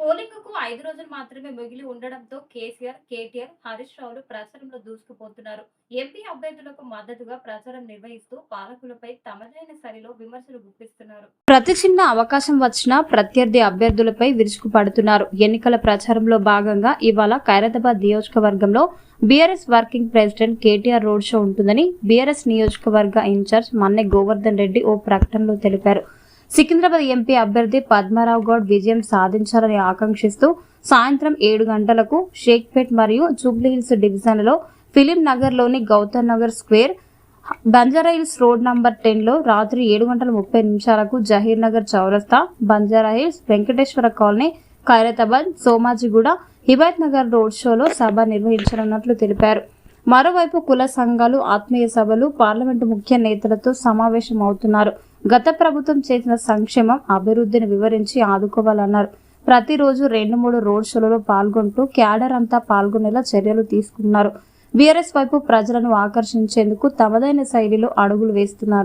పోలింగ్‌కు 5 రోజులు మాత్రమే మిగిలి ఉండడంతో కేసీఆర్, కేటీఆర్, హరీష్ రావులు ప్రచారంలో దూసుకుపోతున్నారు. ఎంపీ అభ్యర్థులకు మద్దతుగా ప్రచారం నిర్వహిస్తూ పాలకులపై తమదైన శైలిలో విమర్శలు గుప్పిస్తున్నారు. ప్రతి చిన్న అవకాశం వచ్చినా ప్రత్యర్థి అభ్యర్థులపై విరుచుకుపడుతున్నారు. ఎన్నికల ప్రచారంలో భాగంగా ఇవాళ ఖైరతాబాద్ నియోజకవర్గంలో BRS working president KTR road show ఉంటుందని బీఆర్ఎస్ నియోజకవర్గ ఇన్ఛార్జ్ మన్నె గోవర్ధన్ రెడ్డి ఓ ప్రకటనలో తెలిపారు. సికింద్రాబాద్ ఎంపీ అభ్యర్థి పద్మారావు గౌడ్ విజయం సాధించాలని ఆకాంక్షిస్తూ సాయంత్రం 7 గంటలకు షేక్పేట్ మరియు జూబ్లీహిల్స్ డివిజన్లలో ఫిలిం నగర్ లోని Gautam Nagar square, Banjara Hills road number 10 లో రాత్రి 7:30 జహీర్ నగర్ చౌరస్తా, బంజారాహిల్స్, వెంకటేశ్వర కాలనీ, ఖైరతాబాద్, సోమాజిగూడ, హిమాయత్ నగర్ రోడ్ షోలో సభ నిర్వహించనున్నట్లు తెలిపారు. మరోవైపు కుల సంఘాలు ఆత్మీయ సభలు, పార్లమెంటు ముఖ్య నేతలతో సమావేశం అవుతున్నారు. గత ప్రభుత్వం చేసిన సంక్షేమం, అభివృద్ధిని వివరించి ఆదుకోవాలన్నారు. ప్రతిరోజు 2-3 రోడ్ షోలలో పాల్గొంటూ క్యాడర్ అంతా పాల్గొనేలా చర్యలు తీసుకున్నారు. బీఆర్ఎస్ వైపు ప్రజలను ఆకర్షించేందుకు తమదైన శైలిలో అడుగులు వేస్తున్నారు.